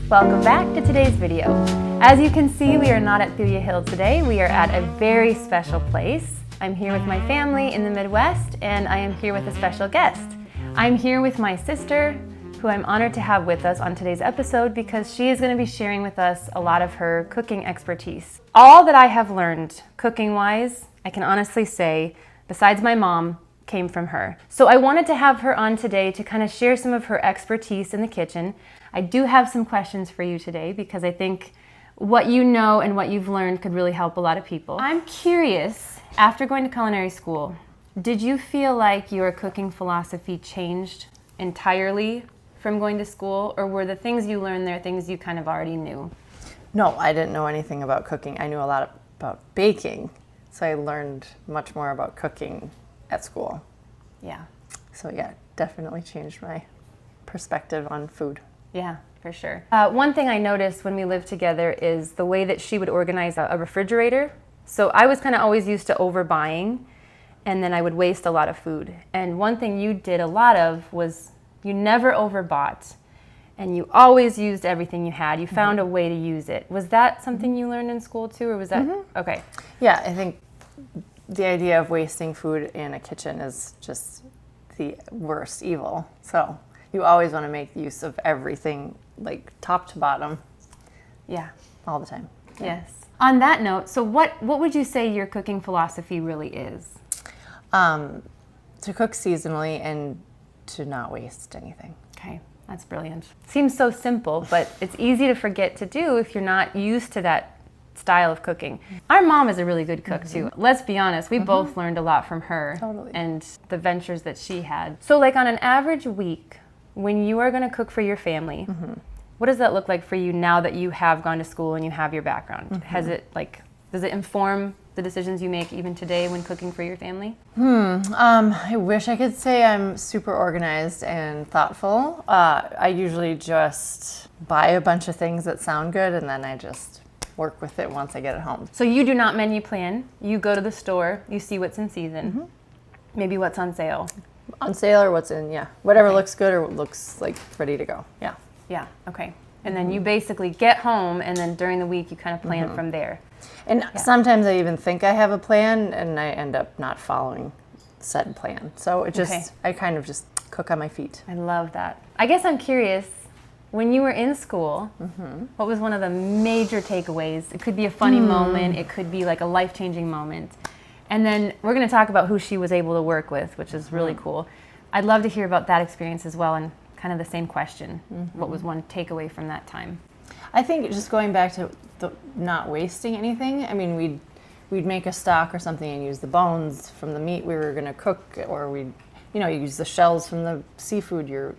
Welcome back to today's video. As you can see, we are not at Thuya Hill today. We are at a very special place. I'm here with my family in the Midwest, and I am here with a special guest. I'm here with my sister, who I'm honored to have with us on today's episode because she is going to be sharing with us a lot of her cooking expertise. All that I have learned cooking-wise, I can honestly say, besides my mom, came from her. So I wanted to have her on today to kind of share some of her expertise in the kitchen. I do have some questions for you today because I think what you know and what you've learned could really help a lot of people. I'm curious, after going to culinary school, did you feel like your cooking philosophy changed entirely from going to school, or were the things you learned there things you kind of already knew? No, I didn't know anything about cooking. I knew a lot about baking, so I learned much more about cooking at school. Yeah. So yeah, definitely changed my perspective on food. Yeah, for sure. One thing I noticed when we lived together is the way that she would organize a refrigerator. So I was kind of always used to overbuying, and then I would waste a lot of food. And one thing you did a lot of was you never overbought, and you always used everything you had. You found a way to use it. Was that something you learned in school too, or was that, okay. Yeah, I think the idea of wasting food in a kitchen is just the worst evil. So you always want to make use of everything, like top to bottom. Yeah. All the time. Yeah. Yes. On that note, so what would you say your cooking philosophy really is? To cook seasonally and to not waste anything. Okay, that's brilliant. Seems so simple, but it's easy to forget to do if you're not used to that style of cooking. Our mom is a really good cook too. Let's be honest, we both learned a lot from her. Totally. And the ventures that she had. So like on an average week, when you are going to cook for your family, what does that look like for you now that you have gone to school and you have your background? Has it does it inform the decisions you make even today when cooking for your family? I wish I could say I'm super organized and thoughtful. I usually just buy a bunch of things that sound good and then I just work with it once I get it home. So you do not menu plan. You go to the store, you see what's in season, maybe what's on sale. On sale or what's in, whatever looks good or looks like ready to go. Yeah. Yeah, okay. And then you basically get home, and then during the week you kind of plan from there. And sometimes I even think I have a plan and I end up not following said plan. So it just, I kind of just cook on my feet. I love that. I guess I'm curious, when you were in school, what was one of the major takeaways? It could be a funny moment, it could be like a life-changing moment. And then we're going to talk about who she was able to work with, which is really cool. I'd love to hear about that experience as well, and kind of the same question. What was one takeaway from that time? I think just going back to the not wasting anything. I mean, we'd make a stock or something and use the bones from the meat we were going to cook, or we'd use the shells from the seafood you're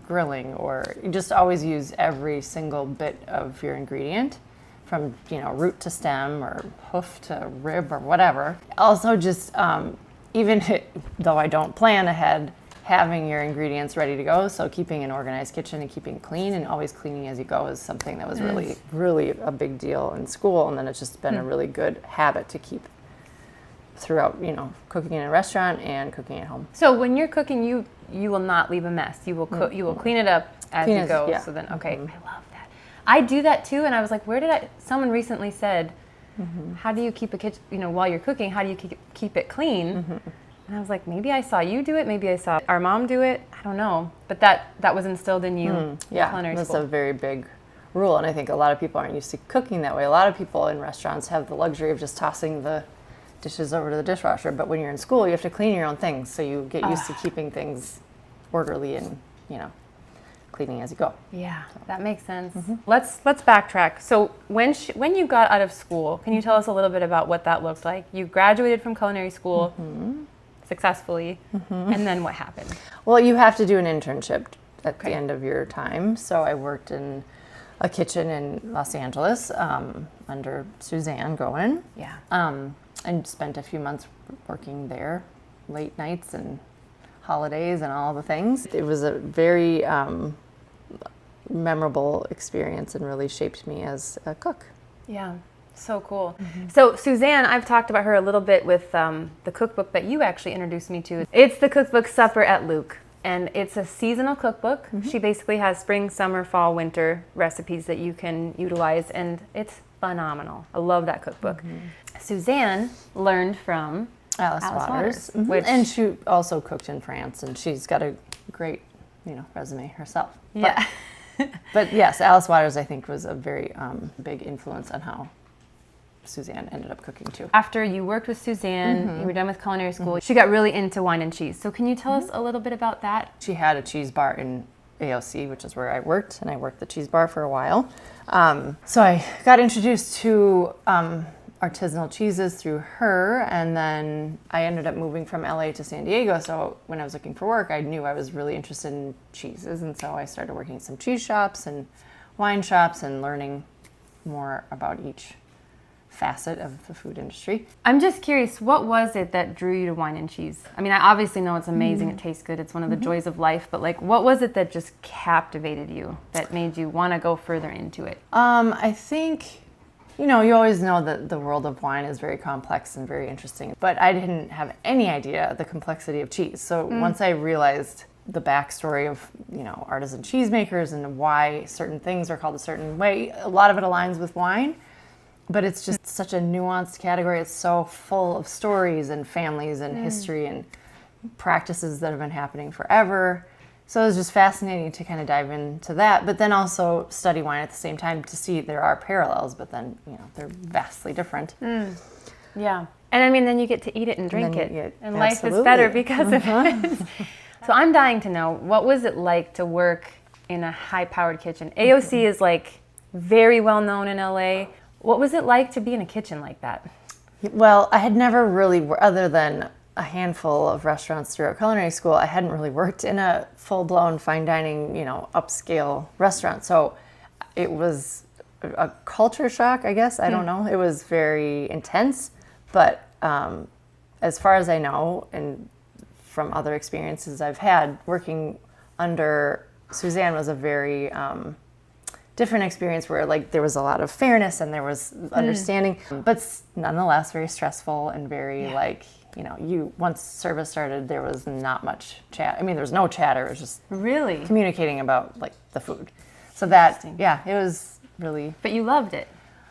grilling, or you just always use every single bit of your ingredient from, root to stem or hoof to rib or whatever. Also just, even though I don't plan ahead, having your ingredients ready to go, so keeping an organized kitchen and keeping clean and always cleaning as you go is something that was really, really a big deal in school, and then it's just been a really good habit to keep throughout, cooking in a restaurant and cooking at home. So when you're cooking, you will not leave a mess. You will cook. You will clean it up as you go. Yeah. So then, okay, I love that. I do that too, and I was like, someone recently said, how do you keep a kitchen, while you're cooking, how do you keep it clean? And I was like, maybe I saw you do it, maybe I saw our mom do it, I don't know. But that was instilled in you in culinary That's school. a very big rule, and I think a lot of people aren't used to cooking that way. A lot of people in restaurants have the luxury of just tossing the dishes over to the dishwasher, but when you're in school, you have to clean your own things, so you get used to keeping things orderly and, cleaning as you go. Yeah, that makes sense. Let's backtrack. So when you got out of school, can you tell us a little bit about what that looked like? You graduated from culinary school successfully, and then what happened? Well, you have to do an internship at the end of your time, so I worked in a kitchen in Los Angeles under Suzanne Goen. Yeah. And spent a few months working there, late nights and holidays and all the things. It was a very memorable experience and really shaped me as a cook. Yeah, so cool. So Suzanne, I've talked about her a little bit with the cookbook that you actually introduced me to. It's the cookbook Supper at Luke. and it's a seasonal cookbook. She basically has spring, summer, fall, winter recipes that you can utilize, and it's phenomenal. I love that cookbook. Suzanne learned from Alice Waters. which And she also cooked in France, and she's got a great, resume herself. yeah. But yes, Alice Waters, I think, was a very big influence on how Suzanne ended up cooking too. After you worked with Suzanne, you were done with culinary school, she got really into wine and cheese. So can you tell us a little bit about that? She had a cheese bar in AOC, which is where I worked, and I worked the cheese bar for a while. So I got introduced to artisanal cheeses through her, and then I ended up moving from LA to San Diego. So when I was looking for work, I knew I was really interested in cheeses, and so I started working at some cheese shops and wine shops and learning more about each facet of the food industry. I'm just curious, what was it that drew you to wine and cheese? I mean, I obviously know it's amazing, it tastes good, it's one of the joys of life, but like, what was it that just captivated you, that made you want to go further into it? I think, you always know that the world of wine is very complex and very interesting, but I didn't have any idea the complexity of cheese. So once I realized the backstory of, artisan cheesemakers and why certain things are called a certain way, a lot of it aligns with wine. But it's just such a nuanced category. It's so full of stories and families and history and practices that have been happening forever. So it was just fascinating to kind of dive into that, but then also study wine at the same time to see there are parallels, but then, they're vastly different. Yeah. And I mean, then you get to eat it and drink it. And life is better because of it. So I'm dying to know, what was it like to work in a high-powered kitchen? AOC is like very well known in LA. What was it like to be in a kitchen like that? Well, I had never really, other than a handful of restaurants throughout culinary school, I hadn't really worked in a full-blown fine dining, upscale restaurant. So it was a culture shock, I guess. I don't know. It was very intense. But as far as I know, and from other experiences I've had, working under Suzanne was a very different experience where there was a lot of fairness and there was understanding, but nonetheless very stressful and very once service started, there was not much chat. I mean, there was no chatter. It was just really communicating about the food. So that, it was really. But you loved it.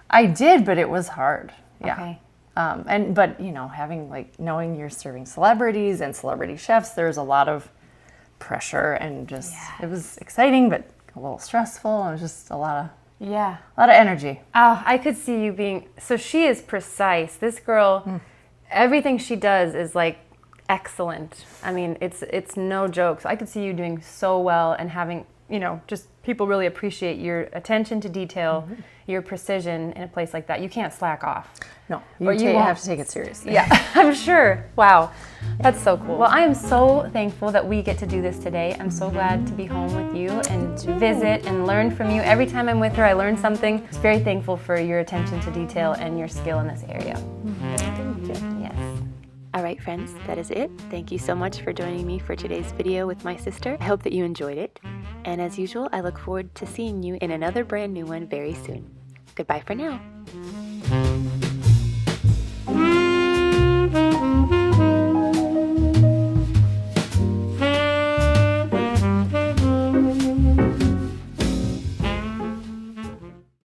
I did, but it was hard. Yeah. Okay. But having knowing you're serving celebrities and celebrity chefs, there's a lot of pressure and just, it was exciting, but a little stressful. It was just a lot of energy. Oh, I could see you being, so she is precise. This girl, everything she does is excellent. I mean, it's no joke. So I could see you doing so well and having, just people really appreciate your attention to detail, your precision in a place like that. You can't slack off. No, you have to take it seriously. Yeah, I'm sure. Wow, that's so cool. Well, I am so thankful that we get to do this today. I'm so glad to be home with you and to visit and learn from you. Every time I'm with her, I learn something. I'm very thankful for your attention to detail and your skill in this area. Thank you. Yes. All right, friends, that is it. Thank you so much for joining me for today's video with my sister. I hope that you enjoyed it. And as usual, I look forward to seeing you in another brand new one very soon. Goodbye for now.